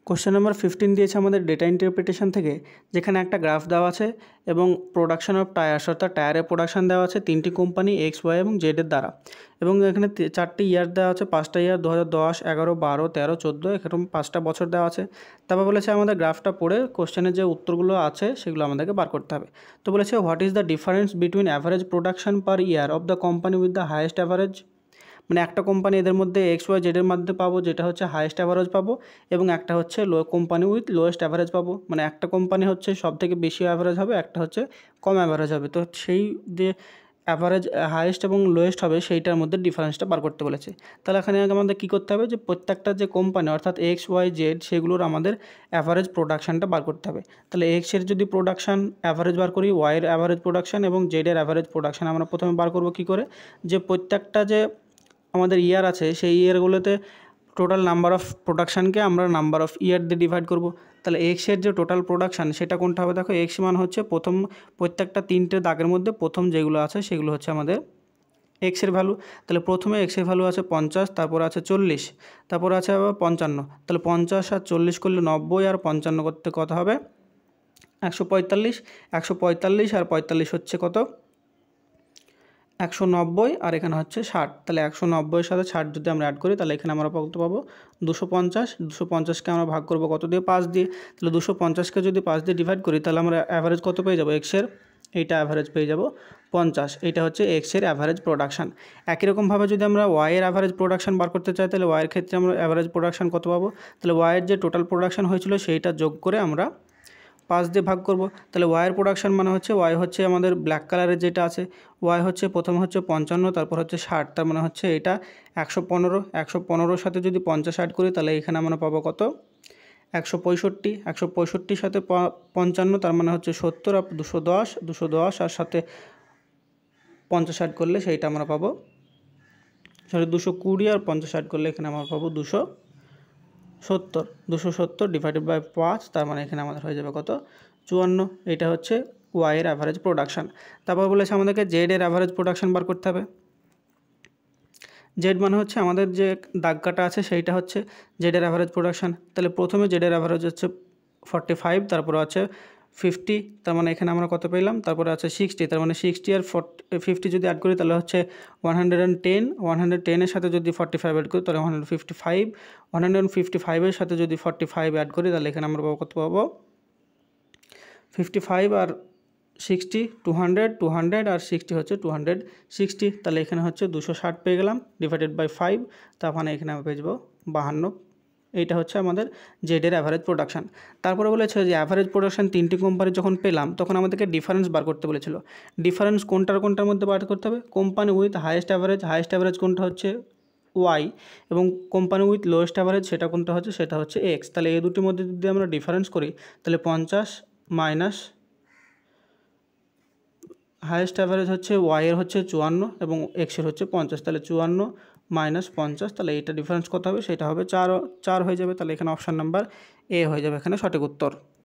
Question number 15 দিয়েছে আমাদের data interpretation থেকে, যেখানে একটা গ্রাফ দেওয়া আছে এবং প্রোডাকশন অফ টায়ার্স অর্থাৎ টায়ারের প্রোডাকশন দেওয়া আছে 3টি কোম্পানি এক্স ওয়াই এবং জেডের দ্বারা, এবং এখানে 4টি ইয়ার দেওয়া আছে, 5টা ইয়ার 2010, 11, 12, 13, 14 এরকম 5টা বছর দেওয়া আছে। তারপর বলেছে আমাদের গ্রাফটা পড়ে কোশ্চেনের যে উত্তরগুলো আছে সেগুলো আমাদেরকে বার করতে হবে। তো বলেছে what is the difference between average production per year of the company with the highest average, মানে একটা কোম্পানি এদের মধ্যে এক্স ওয়াই জেডের মধ্যে পাবো যেটা হচ্ছে হাইয়েস্ট অ্যাভারেজ পাবো, এবং একটা হচ্ছে কোম্পানি উইথ লোয়েস্ট অ্যাভারেজ পাবো, মানে একটা কোম্পানি হচ্ছে সব থেকে বেশি অ্যাভারেজ হবে, একটা হচ্ছে কম অ্যাভারেজ হবে। তো সেই যে অ্যাভারেজ হাইয়েস্ট এবং লোয়েস্ট হবে সেইটার মধ্যে ডিফারেন্সটা বার করতে বলেছে। তাহলে এখানে আমাদের কী করতে হবে, যে প্রত্যেকটা যে কোম্পানি অর্থাৎ এক্স ওয়াই জেড সেগুলোর আমাদের অ্যাভারেজ প্রোডাকশানটা বার করতে হবে। তাহলে এক্সের যদি প্রোডাকশান অ্যাভারেজ বার করি, ওয়াইয়ের অ্যাভারেজ প্রোডাকশান এবং জেডের অ্যাভারেজ প্রোডাকশান আমরা প্রথমে বার করবো কী করে, যে প্রত্যেকটা যে আমাদের ইয়ার আছে সেই ইয়ারগুলোতে টোটাল নাম্বার অফ প্রোডাকশানকে আমরা নাম্বার অফ ইয়ার দিয়ে ডিভাইড করব। তাহলে এক্সের যে টোটাল প্রোডাকশান সেটা কোনটা হবে, দেখো এক্স মান হচ্ছে প্রথম প্রত্যেকটা 3টে দাগের মধ্যে প্রথম যেগুলো আছে সেগুলো হচ্ছে আমাদের এক্সের ভ্যালু। তাহলে প্রথমে এক্সের ভ্যালু আছে 50, তারপর আছে 40, তারপর আছে আবার 55। তাহলে 50 আর 40 করলে 90, আর 55 করতে কত হবে 145, 145 আর 45 হচ্ছে কত 190, আর এখানে হচ্ছে 60। তাহলে 190-এর সাথে 60 যদি আমরা অ্যাড করি তাহলে এখানে আমরা কত পাবো 250। 250কে আমরা ভাগ করবো কত দিয়ে, 5 দিয়ে। তাহলে 250কে যদি 5 দিয়ে ডিভাইড করি তাহলে আমরা অ্যাভারেজ কত পেয়ে যাবো এক্সের, এইটা অ্যাভারেজ পেয়ে যাবো 50। এইটা হচ্ছে এক্সের অ্যাভারেজ প্রোডাকশান। একই রকমভাবে যদি আমরা ওয়াইয়ের অ্যাভারেজ প্রোডাকশান বার করতে চাই তাহলে ওয়াইয়ের ক্ষেত্রে আমরা অ্যাভারেজ প্রোডাকশান কত পাবো, তাহলে ওয়াইয়ের যে টোটাল প্রোডাকশান হয়েছিল সেইটা যোগ করে আমরা 5 দিয়ে ভাগ করব। তাহলে ওয়াইয়ের প্রোডাকশান মানে হচ্ছে ওয়াই হচ্ছে আমাদের ব্ল্যাক কালারের যেটা আছে, ওয়াই হচ্ছে প্রথমে হচ্ছে 55, তারপর হচ্ছে 60, তার মানে হচ্ছে এটা 115। 115-র সাথে যদি 50 অ্যাড করি তাহলে এখানে আমরা পাবো কত 165। 165-র সাথে 55 তার মানে হচ্ছে 70, আর 210, 210 আর সাথে 50 অ্যাড করলে সেইটা আমরা পাবো 220, আর 50 অ্যাড করলে এখানে আমরা পাবো 270। 270 ডিভাইডেড বাই 5, তার মানে এখানে আমাদের হয়ে যাবে কত 54। এটা হচ্ছে ওয়াইয়ের অ্যাভারেজ প্রোডাকশান। তারপর বলেছে আমাদেরকে জেডের অ্যাভারেজ প্রোডাকশান বার করতে হবে। জেড মানে হচ্ছে আমাদের যে দাগ কাটা আছে সেইটা হচ্ছে জেডের অ্যাভারেজ প্রোডাকশান। তাহলে প্রথমে জেডের অ্যাভারেজ হচ্ছে 45, তারপরে আছে 50, তার মানে এখানে আমরা কত পেলাম, তারপরে আছে 60, তার মানে 60 আর 50 যদি অ্যাড করি তাহলে হচ্ছে 110। 110-এর সাথে যদি 45 অ্যাড করি তাহলে 155। 155-এর সাথে যদি 45 অ্যাড করি তাহলে এখানে আমরা কত পাবো 55 আর 60, 200, 200 আর 60 হচ্ছে 260। তাহলে এখানে হচ্ছে 260 পেয়ে গেলাম ডিভাইডেড বাই 5, তার মানে এখানে আমরা পেয়ে যাবো 52। এইটা হচ্ছে আমাদের জেডের অ্যাভারেজ প্রোডাকশান। তারপরে বলেছে যে অ্যাভারেজ প্রোডাকশান 3টি কোম্পানি যখন পেলাম তখন আমাদেরকে ডিফারেন্স বার করতে বলেছিল। ডিফারেন্স কোনটার মধ্যে বার করতে হবে, কোম্পানি উইথ হাইয়েস্ট অ্যাভারেজ কোনটা হচ্ছে ওয়াই, এবং কোম্পানি উইথ লোয়েস্ট অ্যাভারেজ সেটা কোনটা হচ্ছে, সেটা হচ্ছে এক্স। তাহলে এই দুটির মধ্যে যদি আমরা ডিফারেন্স করি তাহলে 50 মাইনাস হাইয়েস্ট অ্যাভারেজ হচ্ছে ওয়াইয়ের হচ্ছে 54 এবং এক্সের হচ্ছে 50, তাহলে 54 মাইনাস 50, তাহলে এইটা ডিফারেন্স কত হবে, সেটা হবে 4 হয়ে যাবে। তাহলে এখানে অপশান নাম্বার এ হয়ে যাবে এখানে সঠিক উত্তর।